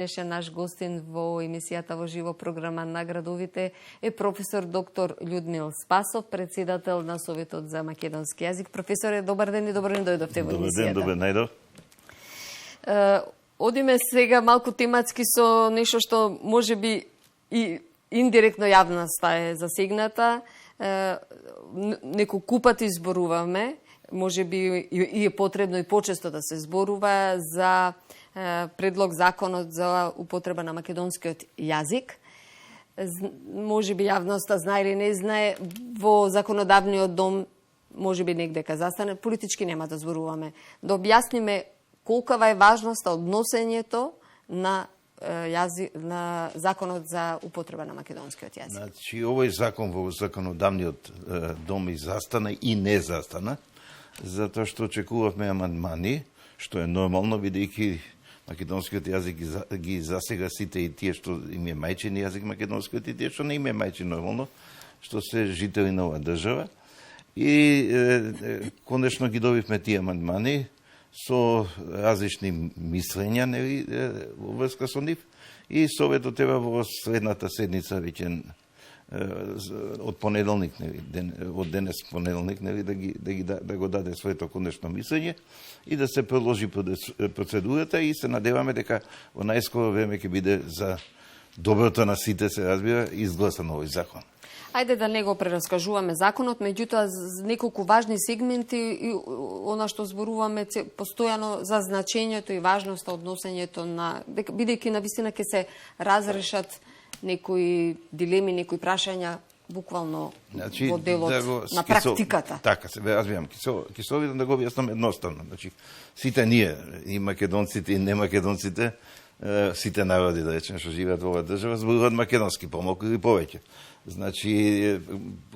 Беше наш гостин во емисијата во живо програма на градовите е професор доктор Људмил Спасов, председател на Советот за македонски јазик. Професоре, добар ден и добро ни дојдовте во емисијата. Добар ден, најдов. Одиме сега малку тематски со нешто што можеби и индиректно јавноста е засегната. Неколку пати зборуваме, можеби и е потребно и почесто да се зборува за предлог законот за употреба на македонскиот јазик. Можеби јавноста знае или не знае, во законодавниот дом можеби негдека застане, политички нема да зборуваме. Да објасниме колкава е важноста од носењето на на законот за употреба на македонскиот јазик. Значи, овој закон во законодавниот дом и застана и не застана, затоа што очекувавме амандмани, што е нормално, бидејќи македонскиот јазик ги засега сите и тие што им е мајчин јазик македонскиот и тие што не им е мајчин нормално, што се жители на оваа држава. И конечно ги добивме тие амандмани со различни мислења во врска со нив и Советот треба во следната седница веќе од понеделник, од денес понеделник, да го даде своето конечно мислење и да се продолжи процедурата и се надеваме дека во најскоро време ќе биде за доброто на сите, се разбира, изгласан овој закон. Ајде да не го прераскажуваме законот, меѓутоа неколку важни сегменти и она што зборуваме постојано за значењето и важноста од носењето на, бидејќи навистина ќе се разрешат некои дилеми, некои прашања буквално во делот на практиката. Така, се разбирам. Ќе се обидам да го објаснам едноставно. Значи, сите ние, и македонците, и немакедонците, сите народи, да речем, што живеат во оваа држава, зборуваат македонски, помалку или повеќе. Значи,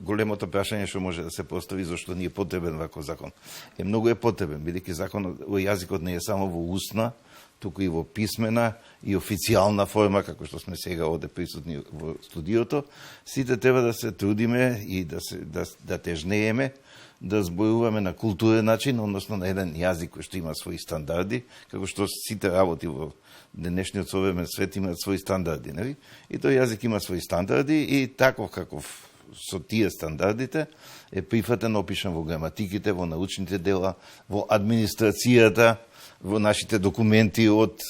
големото прашање што може да се постави зашто ни е потребен ваков закон. Многу е потребен, бидејќи законот, јазикот не е само во устна, туку и во писмена и официјална форма, како што сме сега овде присутни во студиото. Сите треба да се трудиме и да тежнееме, да зборуваме на културен начин, односно на еден јазик кој што има своји стандарди, како што сите работи во денешниот современ свет имаат своји стандарди, нели? И тој јазик има своји стандарди и таков каков со тие стандардите е прифатен, опишан во граматиките, во научните дела, во администрацијата, во нашите документи од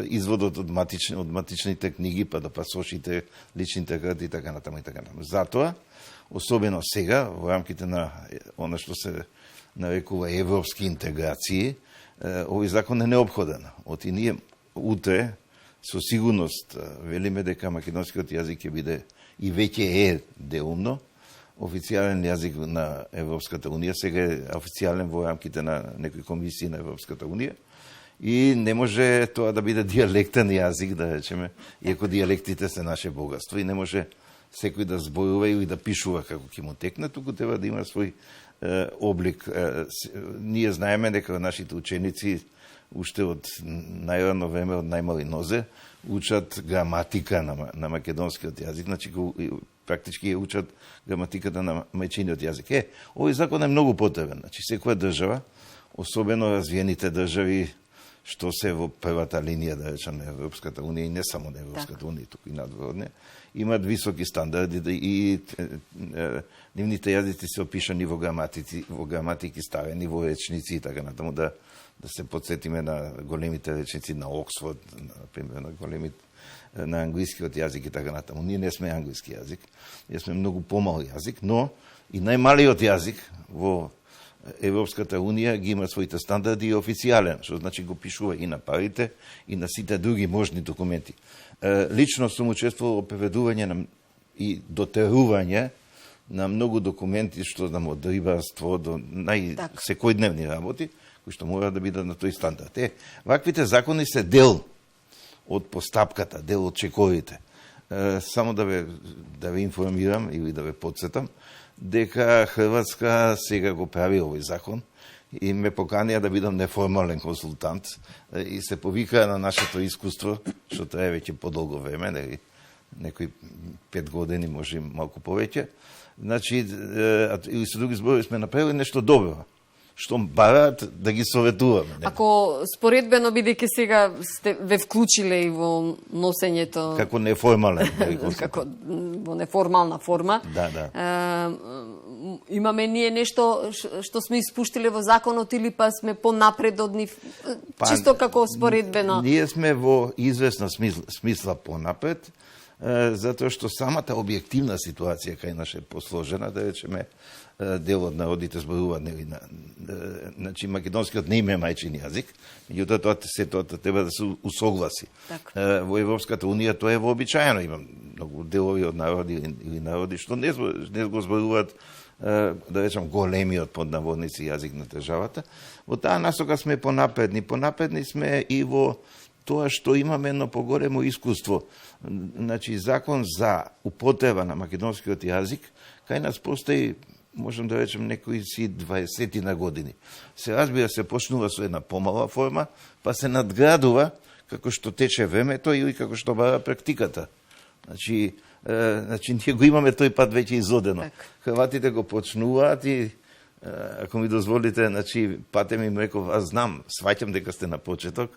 изводот од матичните книги, па до пасошите, личните карти и така натаму и така натаму. Затоа, особено сега, во рамките на она што се нарекува европски интеграции, овој закон е необходен. Оти ние утре со сигурност велиме дека македонскиот јазик ќе биде и веќе е деумно официјален јазик на Европската унија, сега е официјален во рамките на некои комисии на Европската унија и не може тоа да биде дијалектен јазик, да речеме, иако дијалектите се наше богатство и не може секој да зборува или да пишува како ќе му текне, туку треба да има свој облик. Ние знаеме дека нашите ученици уште од најрано време, од најмали нозе, учат граматика на македонскиот јазик, значи практички ја учат граматиката на мајчиниот јазик. Овој закон е многу потребен. Значи, секоја држава, особено развиените држави, што се во првата линија, да речем, на Европската унија и не само на Европската унија, туку и надвор од неја, имаат високи стандарди и нивните јазици се опишани во граматики ставени во речници и така натаму, да се подсетиме на големите речници на Оксфорд, например, на големите на англискиот јазик и така натаму. Ние не сме англиски јазик, ние сме многу помал јазик, но и најмалиот јазик во Европската унија ги има своите стандарди и официјален, што значи го пишува и на парите и на сите други можни документи. Лично сум учествувал во преведување и дотерување на многу документи, што знам, од рибарство до секојдневни работи, кои што мора да бидат на тој стандард. Ваквите закони се дел од постапката, дел од чековите. Само да ве информирам или да ве подсетам, дека Хрватска сега го прави овој закон и ме поканија да бидам неформален консултант и се повикаа на нашето искуство, што трае веќе подолго време, некои 5 години, може малку повеќе. Значи, или со други зборови, сме направили нешто добро. што бараат да ги советуваме. Ако споредбено, бидејќи сега ве вклучиле и во носењето... Како неформален. Како во неформална форма. Да. Имаме ние нешто што сме испуштиле во законот или па сме понапред од нив, чисто како споредбено? Ние сме во известна смисла понапред, затоа што самата објективна ситуација кај нас е посложена, да речеме, дел од народите зборуваат значи македонскиот не им е мајчин јазик, меѓутоа тоа треба да се усогласи. Во Европската унија тоа е вообичаено, има многу делови од народи или народи што не го зборуваат, да речем, големиот под наводници јазик на државата. Во таа насока сме понапредни сме и во тоа што имаме едно поголемо искуство. Значи, закон за употреба на македонскиот јазик, кај нас постои, можам да речем, некои си 20 на години. Се разбира, се почнува со една помала форма, па се надградува како што тече времето или како што бара практиката. Значи, ние го имаме тој пат веќе изодено. Хрватите го почнуваат и, ако ми дозволите, значи, пате ми реков, аз знам, сваќам дека сте на почеток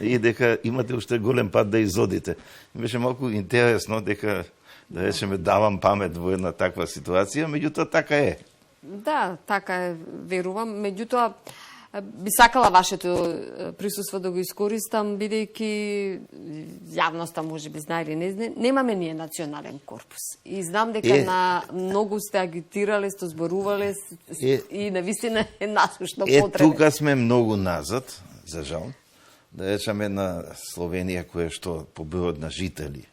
и дека имате уште голем пат да изодите. Беше малку интересно дека, да речеме, давам памет во една таква ситуација, меѓутоа така е. Да, така е, верувам. Меѓутоа, би сакала вашето присуство да го искористам, бидејќи јавноста може би знае или не знае, немаме ние национален корпус. И знам дека на многу сте агитирале, сте зборувале и навистина е насушно потребен. Тука сме многу назад, за жал. Да речеме на Словенија, која што по бројот на жители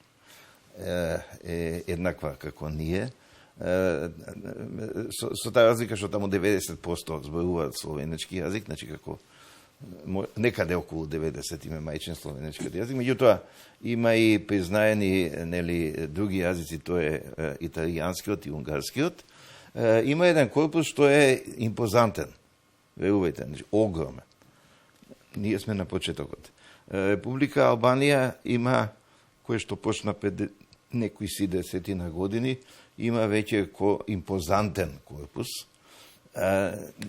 е еднаква како ние, со таа разлика што таму 90% зборуваат словенечки јазик, значи како некаде околу 90 име мајчин словенечкиот јазик, меѓутоа има и признаени други јазици, тоа е италијанскиот и унгарскиот. Има еден корпус што е импозантен, верувајте, значи огромен. Ние сме на почетокот. Република Албанија има, кој што почна пред некои си десетина години, има веќе импозантен корпус.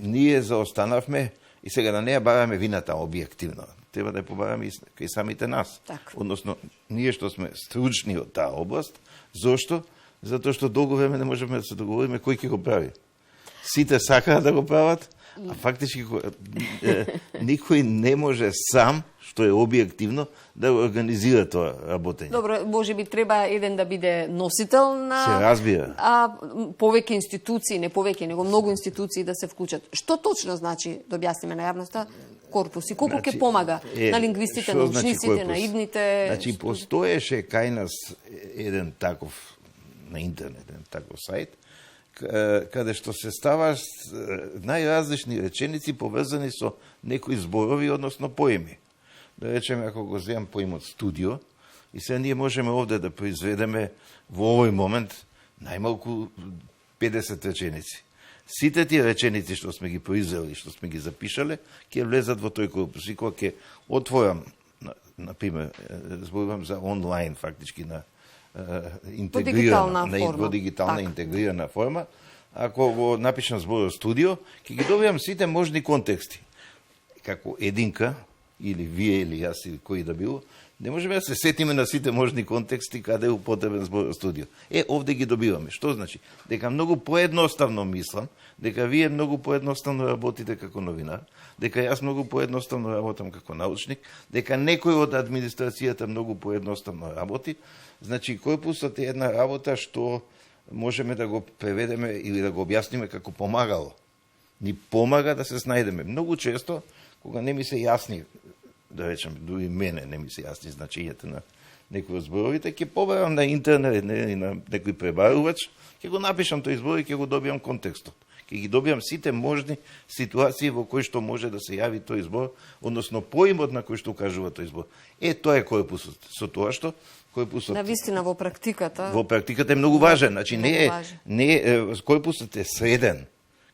Ние заостанавме и сега да не ја бараме вината објективно. Треба да ја побараме и кај самите нас. Односно, ние што сме стручни од таа област. Зошто? Затоа што долго време не можеме да се договориме кој ќе го прави. Сите сакаат да го прават, а фактички никој не може сам, што е објективно, да организира тоа работење. Добро, може би треба еден да биде носител на... Се разбира. А повеќе институции, не повеќе, него многу институции да се вклучат. Што точно значи, да објасниме на јавноста, корпус? И колку ќе помага на лингвистите, на учниците, на идните... Значи, постоеше кај нас еден таков, на интернет, еден таков сајт, каде што се ставаш најразлични реченици поврзани со некои зборови, односно поими. Да речеме, ако го земам поимот студио, и сега ние можеме овде да произведеме во овој момент најмалку 50 реченици. Сите тие реченици што сме ги произвели, што сме ги запишале, ќе влезат во тој корпус. И кога ќе отворам, например, зборувам за онлайн, фактички на дигитална интегрирана форма, ако го напишам зборот студио, ќе ги добијам сите можни контексти. Како единка, или вие, или јас, или кој да било, не можеме да се сетиме на сите можни контексти каде е употребен зборот студио. Овде ги добиваме. Што значи? Дека многу поедноставно мислам, дека вие многу поедноставно работите како новинар, дека јас многу поедноставно работам како научник, дека некој од администрацијата многу поедноставно работи. Значи, корпусот е една работа што можеме да го преведеме или да го објасниме како помагало. Ни помага да се снајдеме. Многу често, кога не ми се јасни, да речем, дури мене не ми се јасни значењето на некои од зборовите, ќе побарам на интернет или на некој пребарувач, ќе го напишам тој збор и ќе го добијам контекстот. Ќе ги добијам сите можни ситуации во кои што може да се јави тој збор, односно поимот на кој што кажува тој збор. Тоа е корпусот. Со тоа што корпусот... Навистина во практиката... Во практиката е многу важен. Значи, корпусот е среден,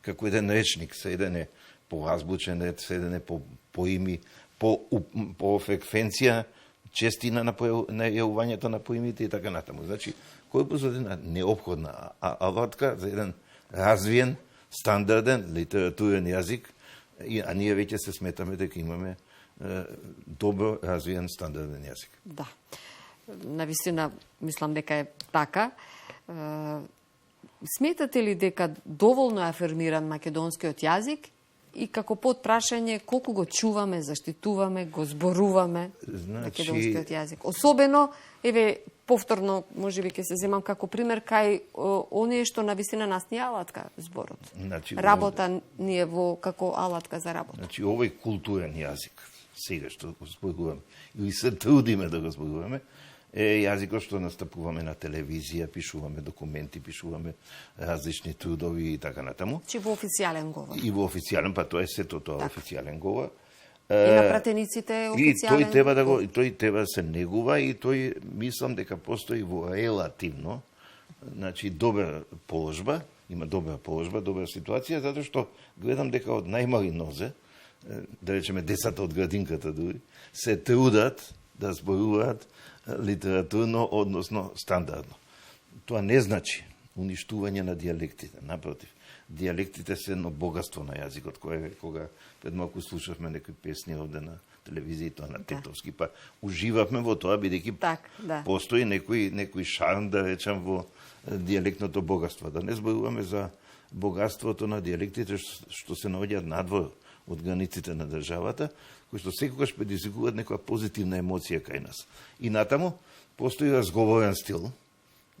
како еден речник, среден е по азбучен ред, среден е по поими, по фреквенција, честина на јавувањето на поимите и така натаму. Значи, корпусот е неопходна алатка за еден развиен, стандарден, литературен јазик, А ние веќе се сметаме дека имаме добро развиен стандарден јазик. Да. Навистина, мислам дека е така. Сметате ли дека доволно е афирмиран македонскиот јазик и како подпрашање колку го чуваме, заштитуваме, го зборуваме македонскиот јазик? Особено, еве, повторно, можеби ќе се земам како пример, кај оние што навистина нас ни алатка зборот. Работа ни е како алатка за работа. Значи, овој културен јазик, сега што го зборуваме, или се трудиме да го зборуваме, е јазикот што настапуваме на телевизија, пишуваме документи, пишуваме различни трудови и така натаму. Чи во официјален говор. И во официјален, па тоа е сето тоа официјален говор. И на пратениците официјален. И тој треба да се негува и тој мислам дека постои во релативно, значи добра положба, има добра положба, добра ситуација, затоа што гледам дека од најмали нозе, да речеме децата од градинката дури, се трудат да зборуваат литературно, односно стандардно. Тоа не значи уништување на дијалектите, напротив. Дијалектите се едно богатство на јазикот, кога пред малку слушавме некои песни овде на телевизија, тоа на тетовски, па уживавме во тоа, бидејќи постои некој шарм, да речам, во дијалектното богатство. Да не зборуваме за богатството на дијалектите што се наоѓаат надвор од границите на државата, кои што секогаш предизвикуваат некоја позитивна емоција кај нас. И натаму постои разговорен стил,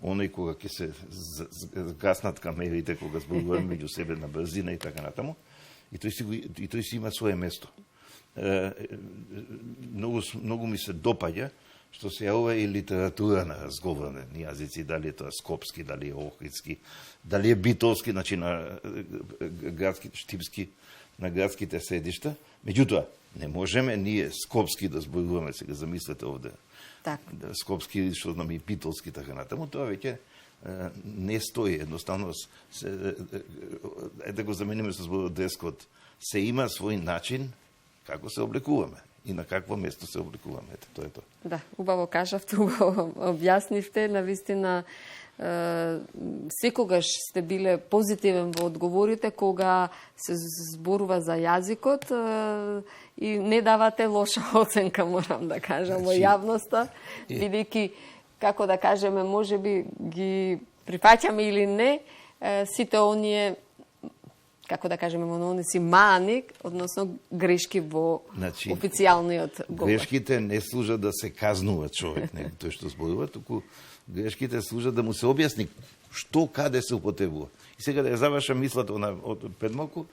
оној кога ќе се гаснат камерите, кога зборуваме меѓу себе на брзина и така натаму, и тој си има свое место. Многу ми се допаѓа што се јавува и литература на разговорни јазици, дали е тоа скопски, дали е охридски, дали е битолски, значи на градски, штипски, на градските седишта. Меѓутоа, не можеме ние скопски да зборуваме, сега замислете овде. Скопски, што знам и битолски, така натаму, тоа веќе не стои, едноставно, да го замениме со зборот дрескот, се има свој начин како се облекуваме и на какво место се облекуваме. Ете, тоа е тоа. Да, убаво кажавте, убаво објаснивте, навистина секогаш сте биле позитивен во одговорите кога се зборува за јазикот и не давате лоша оценка, морам да кажам, во јавноста, бидејќи, како да кажеме, можеби ги прифаќаме или не, сите оние, како да кажеме, оние си мани, односно грешки во официјалниот говор. Грешките не служат да се казнува човек, не тој што зборува, туку грешките служат да му се објасни што, каде се употребува. И сега да ја завршам мислата од пред малку,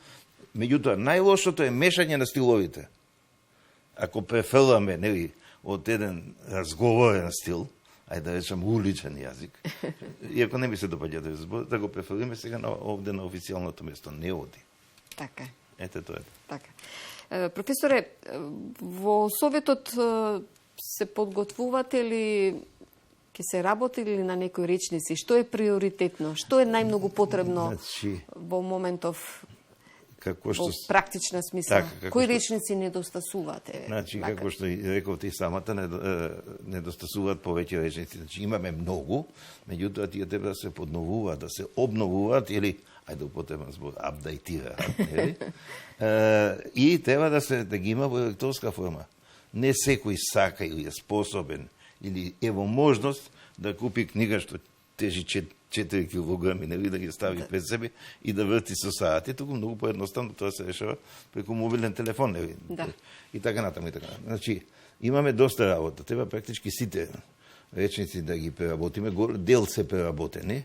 меѓутоа, најлошото е мешање на стиловите. Ако префрламе, нели, од еден разговорен стил, ајде да речем уличен јазик, иако не ми се допаѓа да го префрлиме сега овде на официјалното место, не оди. Така. Ете тоа е. Така. Професоре, во Советот се подготвувате ли, ќе се работи ли на некои речници? Што е приоритетно? Што е најмногу потребно во моментов, во практична смисла? Кои речници недостасувате? Значи, како што рековте и самата, недостасуваат повеќе речници. Значи, имаме многу, меѓутоа тие треба да се подновуваат, да се обновуваат или, ајде употребам збор, апдейтираат. И треба да ги има во електронска форма. Не секој сака или е способен или ево можност да купи книга што тежи 4 килограми, нели, да ги стави пред себе и да врти со саати, туку многу поедноставно тоа се решава преку мобилен телефон, нели. И така натаму, и така натаму. Значи, имаме доста работа, треба практички сите речници да ги преработиме, дел се преработени,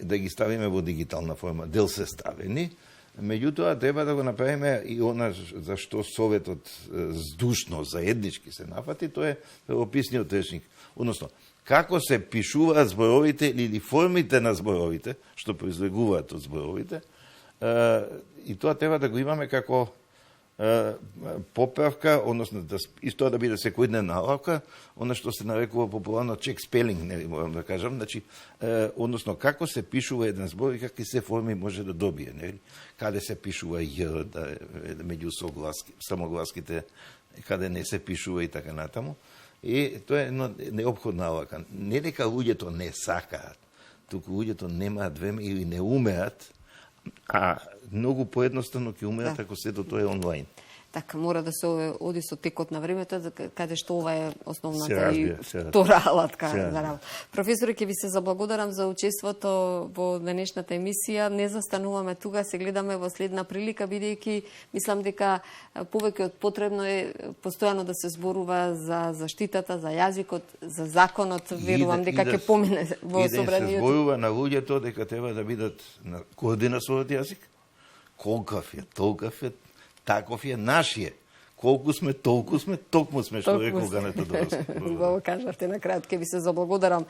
да ги ставиме во дигитална форма, дел се ставени, меѓутоа треба да го направиме и она за што Советот здушно, заеднички се нафати, тоа е правописниот речник. Односно, како се пишуваат зборовите или формите на зборовите, што произлегуваат од зборовите, и тоа треба да го имаме како поправка, односно исто да биде секојдневна налавка, она што се нарекува популарно check spelling, не морам да кажам, значи, односно како се пишува еден збор и какви се форми може да добие, нели? Каде се пишува ј, меѓу самогласките, каде не се пишува и така натаму. И тоа е едно необходна налавка. Не дека луѓето не сакаат, туку луѓето немаат време или не умеат, А многу поедноставно ќе умеат ако сето тоа е онлайн. Така, мора да се оди со текот на времето, каде што ова е основната Се разбира, се втора алатка се за работа. Професоре, ќе ви се заблагодарам за учеството во денешната емисија. Не застануваме тука, се гледаме во следна прилика, бидејќи мислам дека повеќе од потребно е постојано да се зборува за заштитата, за јазикот, за законот. Верувам дека ќе помине во собранието. И да се зборува на луѓето дека треба да бидат на кој својот јазик. Колкав е, толков е, таков е нашиот. Колку сме, толку сме, токму сме, што рекол Гането Доровски. Го кажавте на крајот, ќе ви се заблагодарам.